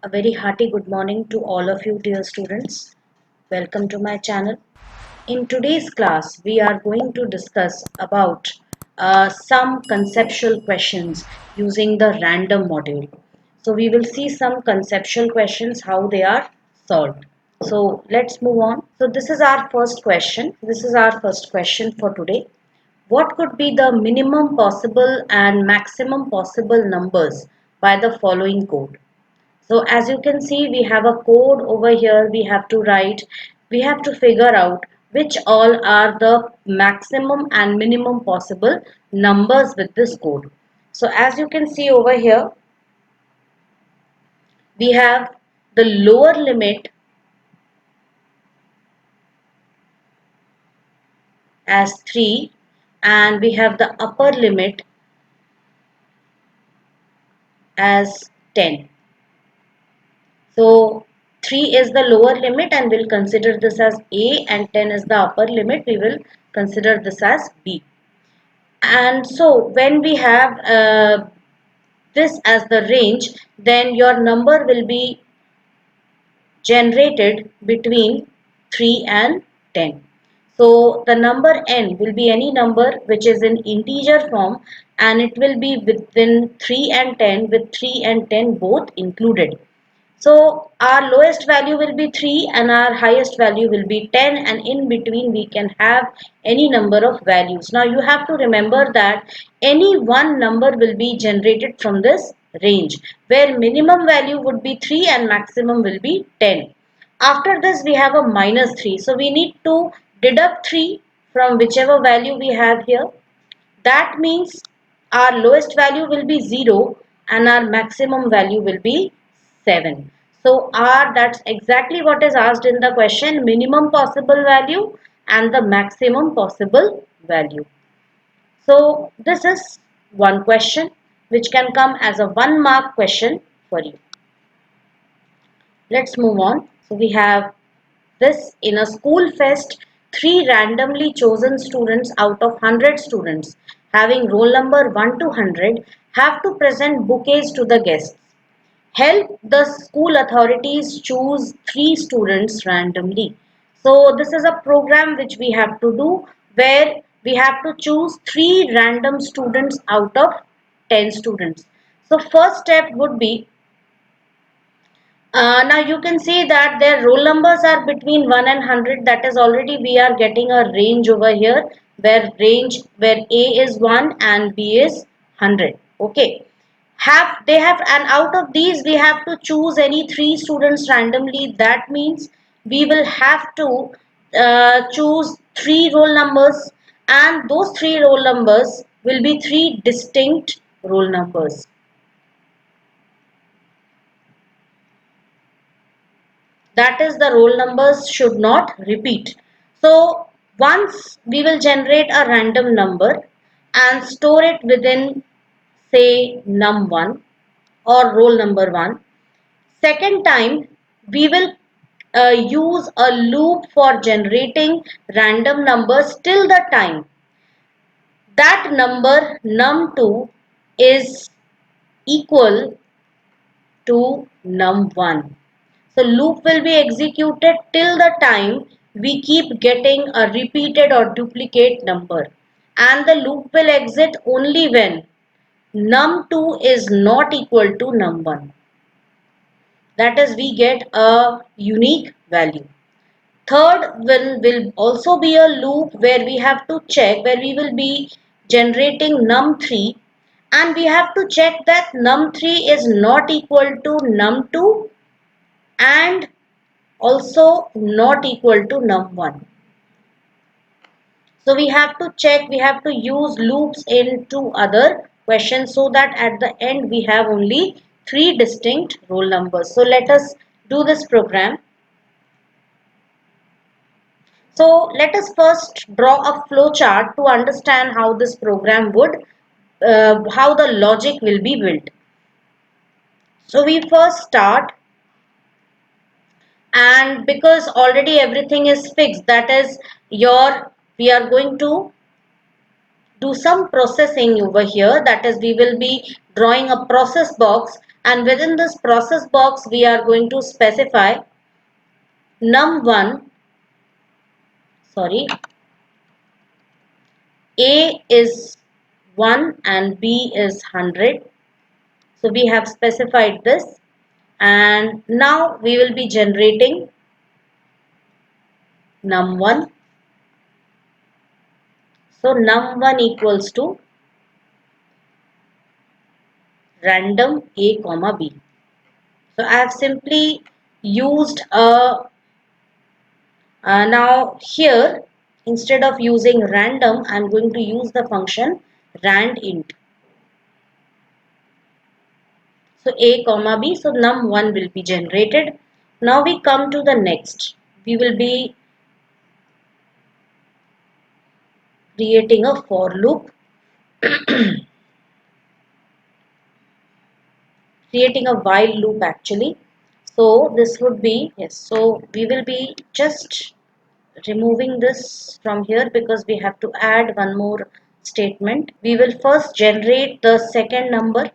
A very hearty good morning to all of you, dear students. Welcome to my channel. In today's class, we are going to discuss about some conceptual questions using the random module. So we will see some conceptual questions, how they are solved. So let's move on. So this is our first question. This is our first question for today. What could be the minimum possible and maximum possible numbers by the following code? So as you can see, we have a code over here we have to write. We have to figure out which all are the maximum and minimum possible numbers with this code. So as you can see over here, we have the lower limit as 3 and we have the upper limit as 10. So 3 is the lower limit and we'll consider this as A, and 10 is the upper limit. We will consider this as B. And so when we have this as the range, then your number will be generated between 3 and 10. So the number n will be any number which is in integer form, and it will be within 3 and 10 with 3 and 10 both included. So our lowest value will be 3 and our highest value will be 10, and in between we can have any number of values. Now you have to remember that any one number will be generated from this range, where minimum value would be 3 and maximum will be 10. After this we have a minus 3. So we need to deduct 3 from whichever value we have here. That means our lowest value will be 0 and our maximum value will be 7. So that's exactly what is asked in the question, minimum possible value and the maximum possible value. So this is one question which can come as a 1 mark question for you. Let's move on. So we have this: in a school fest, 3 randomly chosen students out of 100 students having roll number 1 to 100 have to present bouquets to the guests. Help the school authorities choose 3 students randomly. So this is a program which we have to do, where we have to choose 3 random students out of 10 students. So first step would be, now you can see that their roll numbers are between 1 and 100. That is, already we are getting a range over here, where A is 1 and B is 100. Okay. And out of these we have to choose any 3 students randomly. That means we will have to choose 3 roll numbers, and those 3 roll numbers will be 3 distinct roll numbers. That is, the roll numbers should not repeat. So once we will generate a random number and store it within, say, num1 or roll number 1. Second time we will use a loop for generating random numbers till the time that number num2 is equal to num1. So loop will be executed till the time we keep getting a repeated or duplicate number, and the loop will exit only when num2 is not equal to num1. That is, we get a unique value. Third will also be a loop where we have to check, where we will be generating num3, and we have to check that num3 is not equal to num2 and also not equal to num1. So we have to check, we have to use loops in 2 other questions, so that at the end we have only 3 distinct roll numbers. So let us do this program. So let us first draw a flow chart to understand how this program would, how the logic will be built. So we first start, and because already everything is fixed, that is, we are going to do some processing over here. That is, we will be drawing a process box and within this process box we are going to specify num1, sorry, A is 1 and B is 100. So we have specified this, and now we will be generating num1. So num1 equals to random A comma B. So I have simply used a now here, instead of using random, I am going to use the function randint. So A comma B, so num1 will be generated. Now we come to the next. We will be creating a for loop, creating a while loop actually. So this would be, yes, so we will be just removing this from here because we have to add one more statement. We will first generate the second number,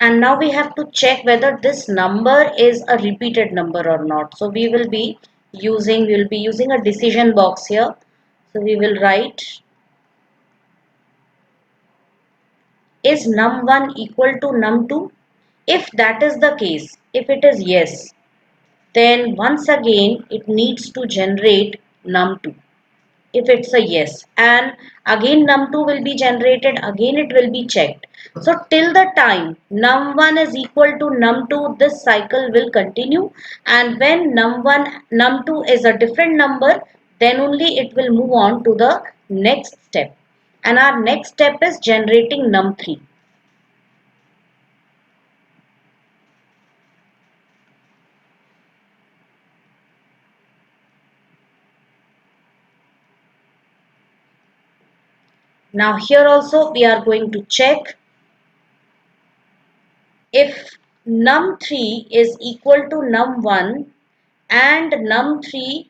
and now we have to check whether this number is a repeated number or not. So we will be using a decision box here. So we will write, is num1 equal to num2? If that is the case, if it is yes, then once again it needs to generate num2. If it's a yes, and again num2 will be generated, again it will be checked. So till the time num1 is equal to num2, this cycle will continue, and when num2 is a different number, then only it will move on to the next step, and our next step is generating num3. Now here also we are going to check if num3 is equal to num1 and num3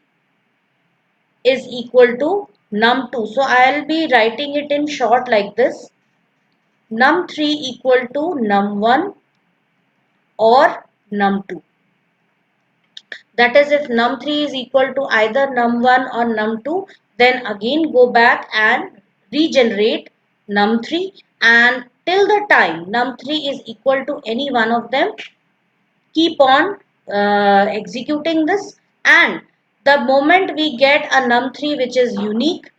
is equal to num2. So I'll be writing it in short like this: num3 equal to num1 or num2. That is, if num3 is equal to either num1 or num2, then again go back and regenerate num3, and till the time num3 is equal to any one of them, keep on executing this, and the moment we get a num3 which is unique,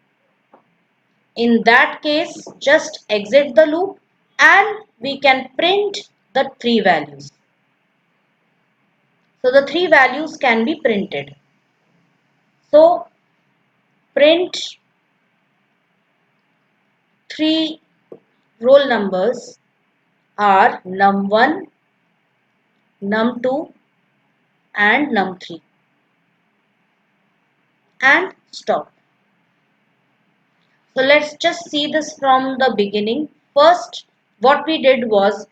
in that case just exit the loop and we can print the three values. So the three values can be printed. So print three roll numbers are num1, num2 and num3, and stop. So let's just see this from the beginning. First, what we did was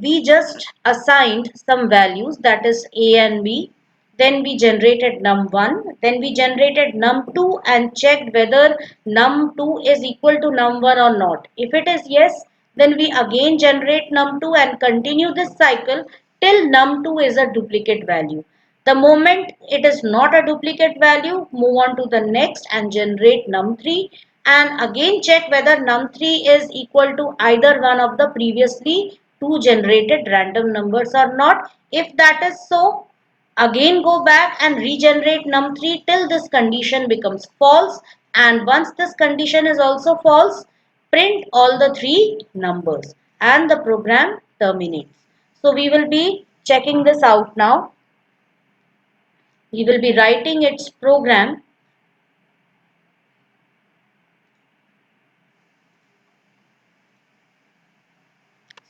we just assigned some values, that is A and B. Then we generated num1, then we generated num2 and checked whether num2 is equal to num1 or not. If it is yes, then we again generate num2 and continue this cycle till num2 is a duplicate value. The moment it is not a duplicate value, move on to the next and generate num3, and again check whether num3 is equal to either one of the previously two generated random numbers or not. If that is so, again go back and regenerate num3 till this condition becomes false, and once this condition is also false, print all the three numbers and the program terminates. So we will be checking this out now. We will be writing its program.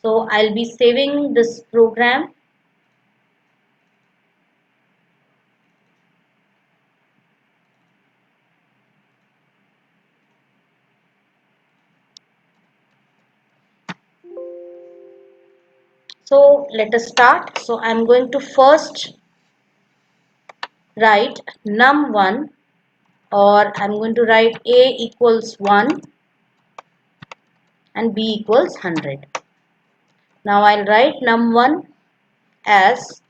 So I'll be saving this program. So let us start. So I'm going to first write num1, or I'm going to write a equals 1 and b equals 100. Now I'll write num1 as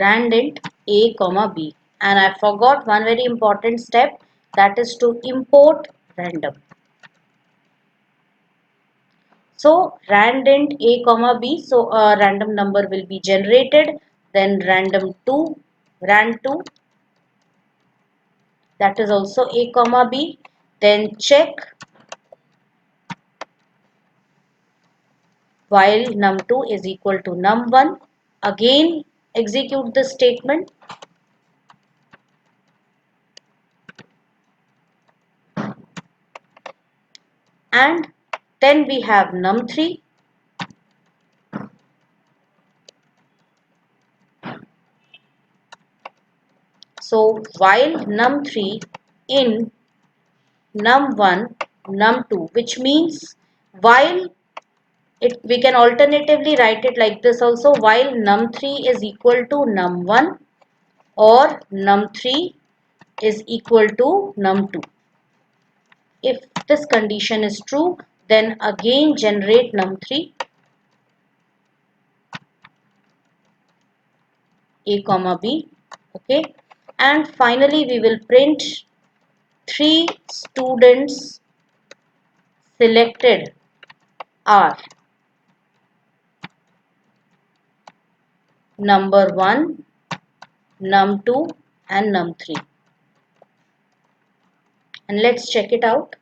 randint a comma b, and I forgot one very important step, that is to import random. So randint a comma b, so a random number will be generated, then random2, rand2, that is also a comma b, then check while num2 is equal to num1, again execute the statement, and then we have num3. So while num3 in num1, num2, which means while we can alternatively write it like this also, while num3 is equal to num1 or num3 is equal to num2. If this condition is true, then again generate num3 a comma b, okay, and finally we will print 3 students selected are num1, num2 and num3, and let's check it out.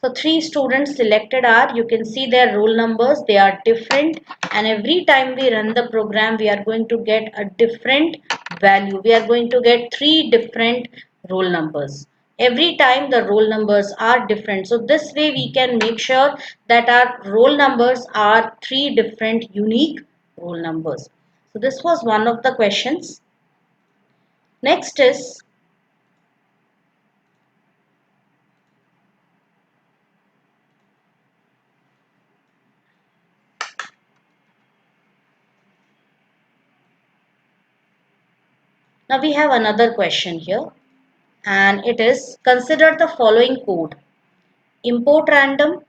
So 3 students selected are, you can see their roll numbers, they are different, and every time we run the program we are going to get a different value. We are going to get 3 different roll numbers. Every time the roll numbers are different. So this way we can make sure that our roll numbers are 3 different unique roll numbers. So this was one of the questions. Next is, now we have another question here, and it is, consider the following code: import random,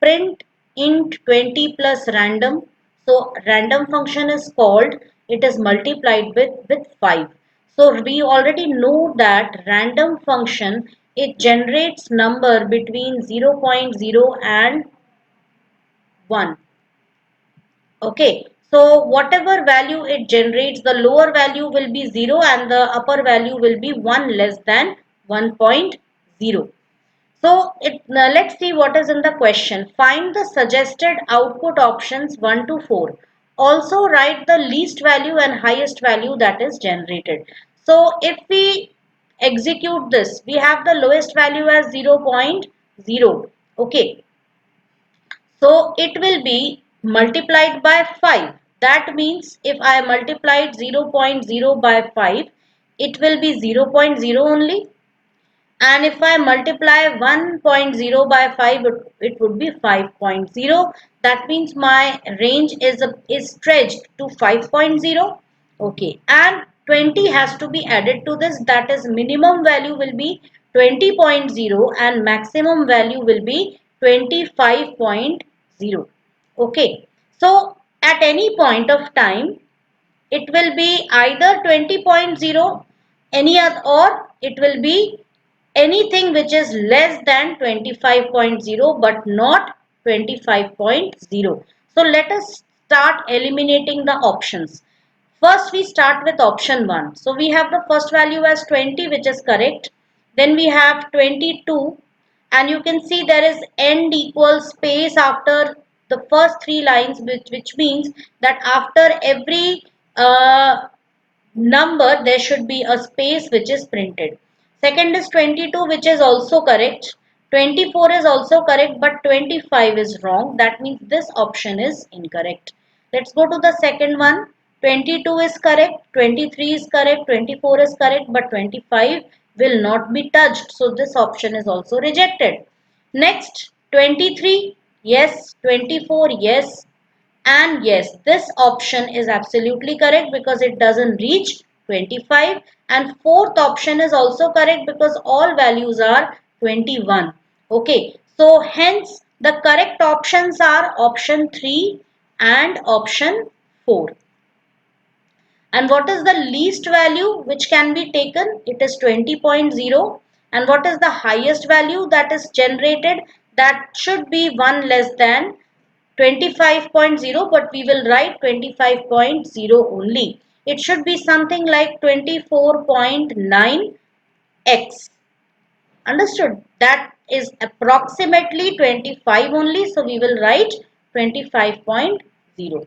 print int 20 plus random. So random function is called, it is multiplied with 5. So we already know that random function, it generates number between 0.0 and 1. Okay, so whatever value it generates, the lower value will be 0 and the upper value will be 1 less than 1.0. So let's see what is in the question. Find the suggested output options 1 to 4. Also write the least value and highest value that is generated. So if we execute this, we have the lowest value as 0.0. Okay, so it will be multiplied by 5. That means if I multiplied 0.0 by 5, it will be 0.0 only. And if I multiply 1.0 by 5, it would be 5.0. That means my range is stretched to 5.0. Okay, and 20 has to be added to this. That is, minimum value will be 20.0 and maximum value will be 25.0. Okay, so at any point of time, it will be either 20.0 any other, or it will be anything which is less than 25.0 but not 25.0. So let us start eliminating the options. First we start with option 1. So we have the first value as 20, which is correct. Then we have 22, and you can see there is end equals space after the first 3 lines, which means that after every number there should be a space which is printed. Second is 22, which is also correct. 24 is also correct, but 25 is wrong. That means this option is incorrect. Let's go to the second one. 22 is correct, 23 is correct, 24 is correct, but 25 will not be touched. So this option is also rejected. Next, 23. Yes, 24, yes. And yes, this option is absolutely correct because it doesn't reach 25. And fourth option is also correct because all values are 21. Okay, so hence the correct options are option 3 and option 4. And what is the least value which can be taken? It is 20.0. And what is the highest value that is generated? That should be 1 less than 25.0, but we will write 25.0 only. It should be something like 24.9x. Understood? That is approximately 25 only, so we will write 25.0.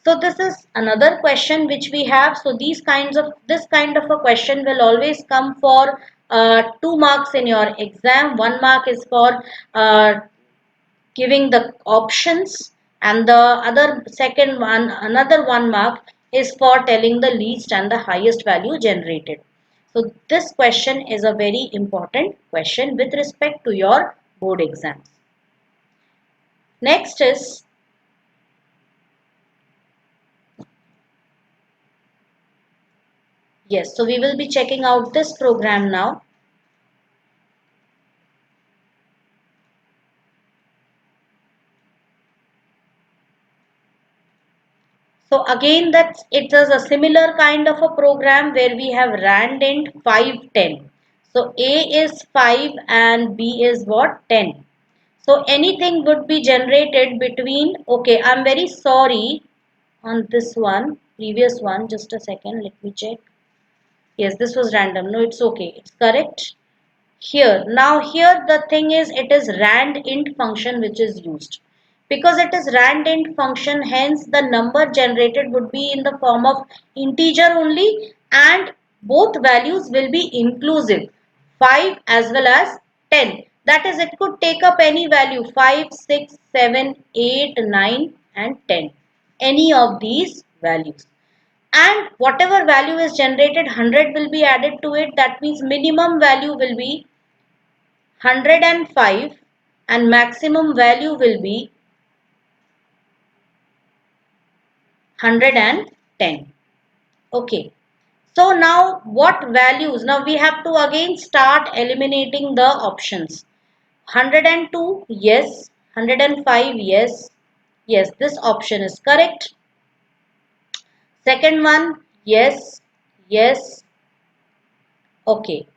So this is another question which we have. So this kind of a question will always come for 2 marks in your exam. 1 mark is for giving the options, and the other second one, another 1 mark is for telling the least and the highest value generated. So this question is a very important question with respect to your board exams. Next is, yes, so we will be checking out this program now. So again, that it is a similar kind of a program where we have randint 5, 10. So A is 5 and B is what? 10. So anything would be generated between, okay, I'm very sorry on this one, previous one, just a second, let me check. Yes, this was random. No, it's okay. It's correct. Here, now here the thing is, it is rand int function which is used. Because it is rand int function, hence the number generated would be in the form of integer only, and both values will be inclusive, 5 as well as 10. That is, it could take up any value, 5, 6, 7, 8, 9 and 10. Any of these values. And whatever value is generated, 100 will be added to it. That means minimum value will be 105 and maximum value will be 110. Okay. So now what values? Now we have to again start eliminating the options. 102, yes. 105, yes. Yes, this option is correct. Second one, yes. Yes. Okay.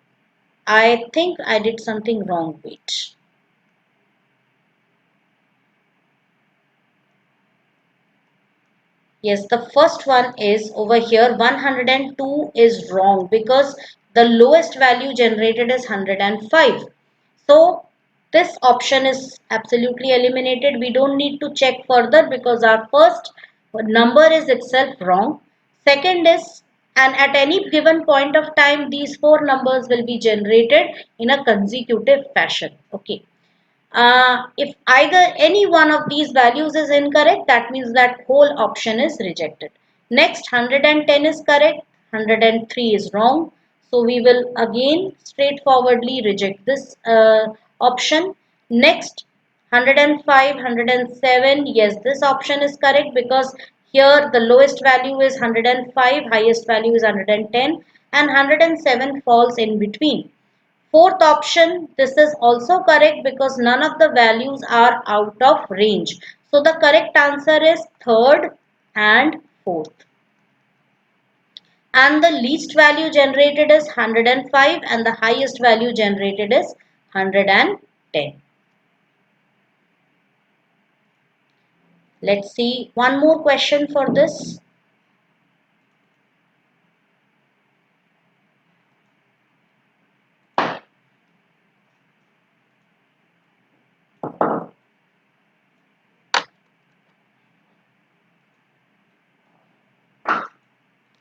I think I did something wrong. Wait. Yes, the first one is over here. 102 is wrong because the lowest value generated is 105. So this option is absolutely eliminated. We don't need to check further because our first number is itself wrong. Second is, and at any given point of time, these four numbers will be generated in a consecutive fashion. Okay. If either any one of these values is incorrect, that means that whole option is rejected. Next, 110 is correct, 103 is wrong. So we will again straightforwardly reject this option. Next, 105, 107, yes, this option is correct because here the lowest value is 105, highest value is 110, and 107 falls in between. Fourth option, this is also correct because none of the values are out of range. So the correct answer is third and fourth. And the least value generated is 105 and the highest value generated is 110. Let's see one more question for this.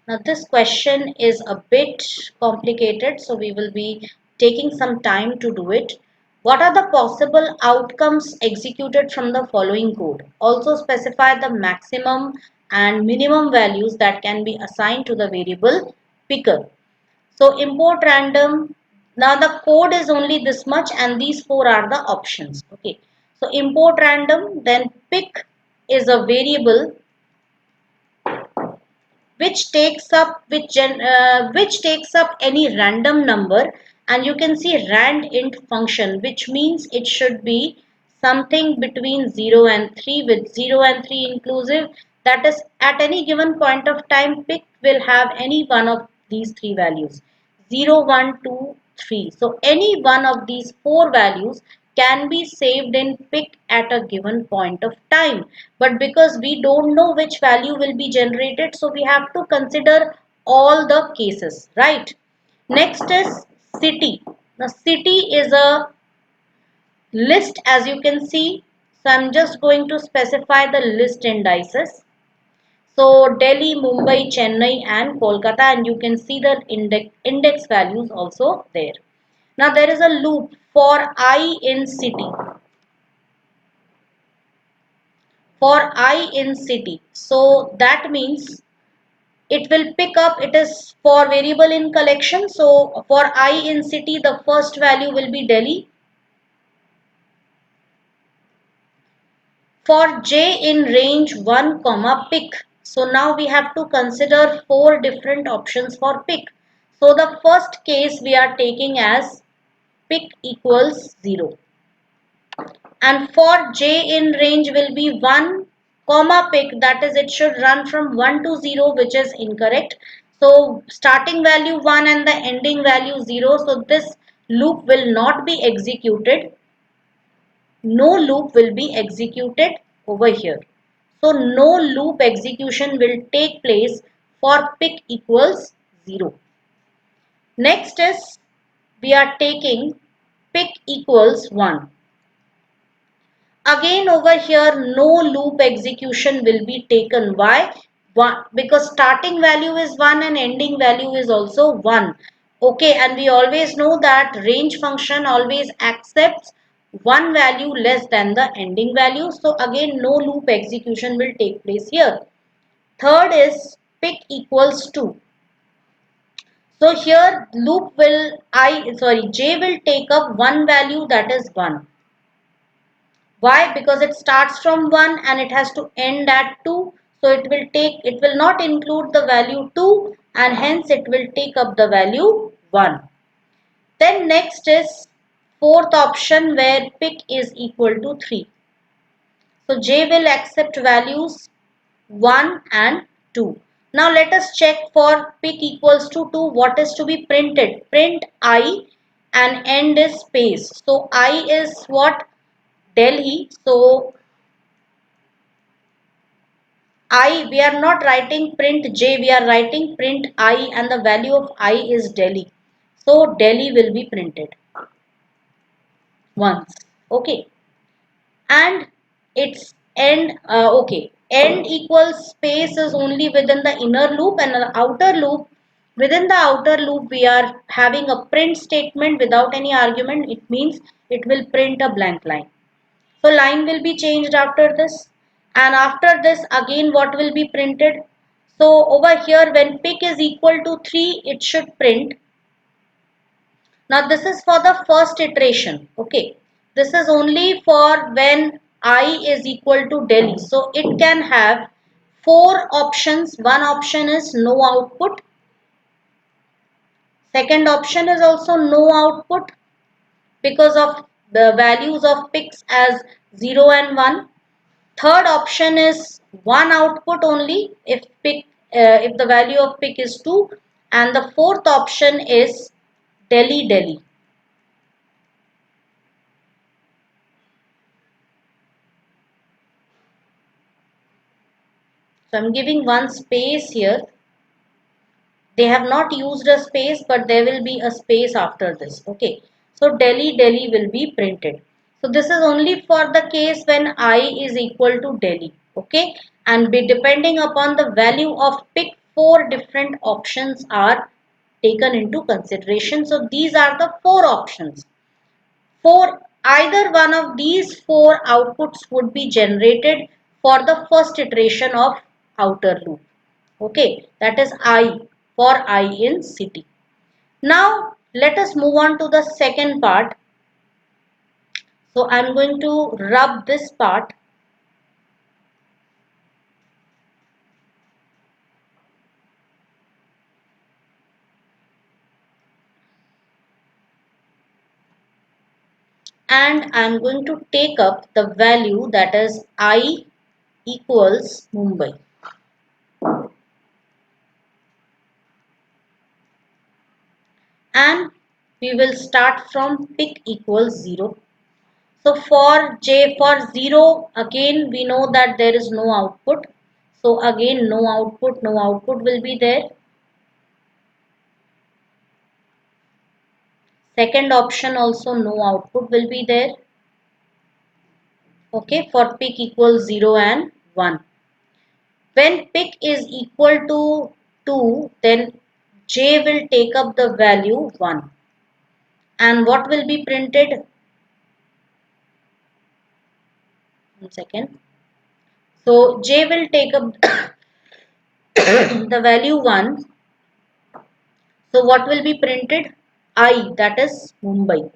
Now this question is a bit complicated, so we will be taking some time to do it. What are the possible outcomes executed from the following code? Also specify the maximum and minimum values that can be assigned to the variable picker. So import random. Now the code is only this much and these four are the options. Okay. So import random, then pick is a variable which takes up any random number, and you can see rand int function, which means it should be something between 0 and 3, with 0 and 3 inclusive. That is, at any given point of time, pick will have any one of these three values: 0, 1, 2, 3. So any one of these four values can be saved in pick at a given point of time. But because we don't know which value will be generated, so we have to consider all the cases, right? Next is city. Now city is a list, as you can see. So I'm just going to specify the list indices. So Delhi, Mumbai, Chennai and Kolkata, and you can see the index values also there. Now there is a loop for I in city. For I in city. So that means it will pick up, it is for variable in collection. So for I in city, the first value will be Delhi. For j in range 1 comma pick. So now we have to consider four different options for pick. So the first case we are taking as pick equals 0. And for j in range will be 1 comma pick, that is it should run from 1 to 0, which is incorrect. So starting value 1 and the ending value 0, so this loop will not be executed. No loop will be executed over here. So no loop execution will take place for pick equals 0. Next is we are taking pick equals 1. Again over here no loop execution will be taken. Why? Because starting value is 1 and ending value is also 1. Okay, and we always know that range function always accepts one value less than the ending value. So again no loop execution will take place here. Third is pick equals 2. So here loop will j will take up one value, that is 1. Why? Because it starts from 1 and it has to end at 2. So it will not include the value 2, and hence it will take up the value 1. Then next is fourth option where pick is equal to 3. So j will accept values 1 and 2. Now let us check for pick equals to 2 what is to be printed. Print I and end is space. So I is what? Delhi. So we are not writing print j, we are writing print I, and the value of I is Delhi. So Delhi will be printed once. Okay. And its end, okay. End equals space is only within the inner loop, and the outer loop, within the outer loop we are having a print statement without any argument. It means it will print a blank line. So line will be changed after this, and after this again what will be printed? So over here when pick is equal to 3 it should print. Now this is for the first iteration. Okay, this is only for when I is equal to Delhi. So it can have four options. One option is no output. Second option is also no output because of the values of picks as 0 and 1. Third option is one output only if the value of pick is 2, and the fourth option is Delhi Delhi. So I'm giving one space here. They have not used a space, but there will be a space after this. Okay. So Delhi Delhi will be printed. So this is only for the case when I is equal to Delhi. Okay. And be depending upon the value of pick, four different options are taken into consideration. So these are the four options. For either one of these four outputs would be generated for the first iteration of outer loop. Okay, that is I, for I in city. Now let us move on to the second part. So I'm going to rub this part, and I'm going to take up the value that is I equals Mumbai, and we will start from pick equals 0. So for 0 again we know that there is no output. So again no output will be there. Second option also no output will be there. Okay, for pick equals 0 and 1. When pick is equal to 2, then j will take up the value 1. And what will be printed? 1 second. So j will take up the value 1. So what will be printed? I, that is Mumbai.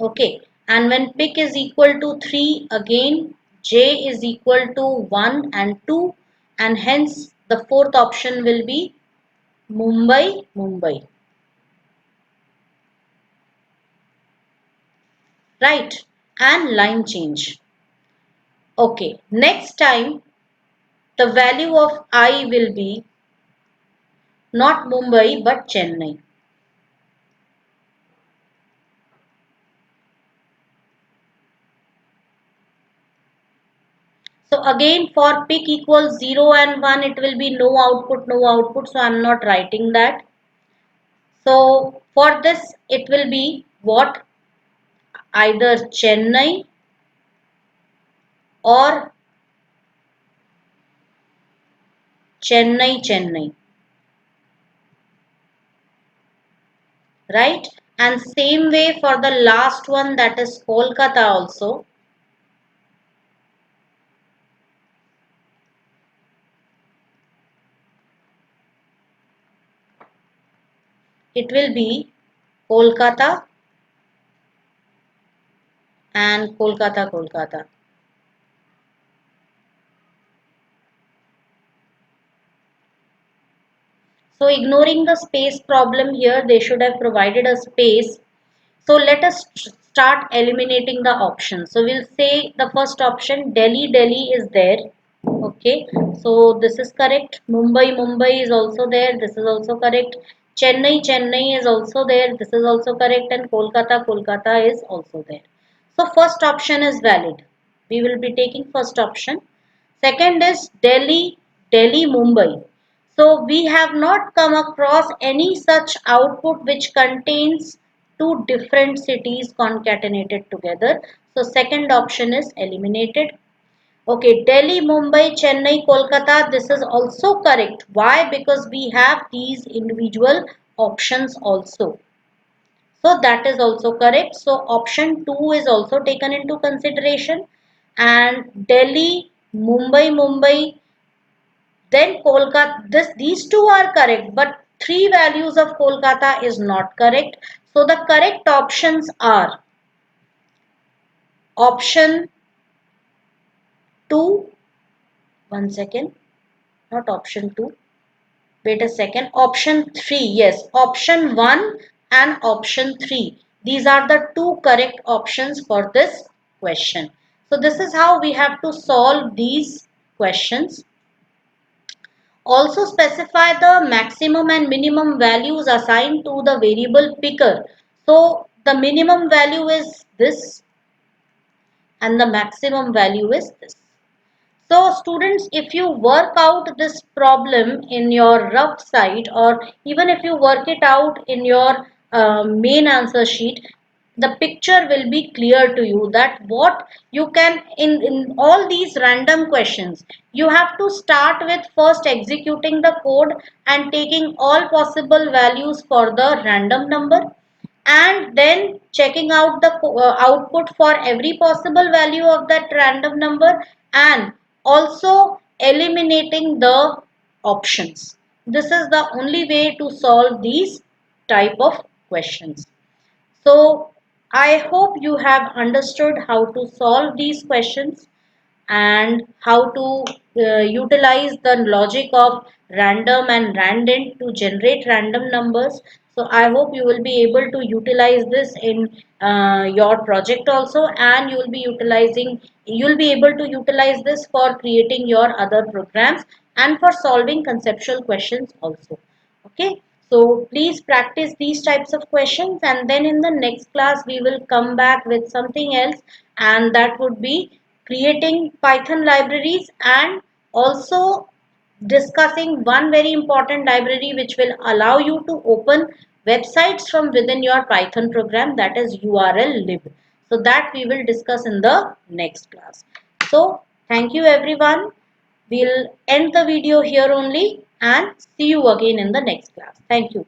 Okay. And when pick is equal to 3, again j is equal to 1 and 2, and hence the fourth option will be Mumbai, Mumbai. Right? And line change. Okay. Next time the value of I will be not Mumbai but Chennai. So again for pick equals 0 and 1 it will be no output, no output. So I am not writing that. So for this it will be what? Either Chennai or Chennai, Chennai. Right? And same way for the last one, that is Kolkata also. It will be Kolkata and Kolkata, Kolkata. So ignoring the space problem here, they should have provided a space. So let us start eliminating the options. So we'll say the first option, Delhi, Delhi is there. Okay, so this is correct. Mumbai, Mumbai is also there. This is also correct. Chennai, Chennai is also there. This is also correct. And Kolkata, Kolkata is also there. So first option is valid. We will be taking first option. Second is Delhi, Delhi, Mumbai. So we have not come across any such output which contains two different cities concatenated together. So second option is eliminated. Okay, Delhi, Mumbai, Chennai, Kolkata, this is also correct. Why? Because we have these individual options also. So that is also correct. So option 2 is also taken into consideration. And Delhi, Mumbai, Mumbai, then Kolkata, these two are correct, but three values of Kolkata is not correct. So the correct options are option 2, 1 second, not option 2. Wait a second. Option 3. Yes. Option 1 and option 3. These are the two correct options for this question. So this is how we have to solve these questions. Also specify the maximum and minimum values assigned to the variable picker. So the minimum value is this and the maximum value is this. So students, if you work out this problem in your rough site, or even if you work it out in your main answer sheet, the picture will be clear to you that what you can in all these random questions, you have to start with first executing the code and taking all possible values for the random number, and then checking out the output for every possible value of that random number, and also eliminating the options. This is the only way to solve these type of questions. So I hope you have understood how to solve these questions and how to utilize the logic of random and randint to generate random numbers. So I hope you will be able to utilize this in your project also, and you will be able to utilize this for creating your other programs and for solving conceptual questions also. Okay, so please practice these types of questions, and then in the next class we will come back with something else, and that would be creating Python libraries and also discussing one very important library which will allow you to open websites from within your Python program, that is URL lib. So that we will discuss in the next class. So thank you everyone. We'll end the video here only and see you again in the next class. Thank you.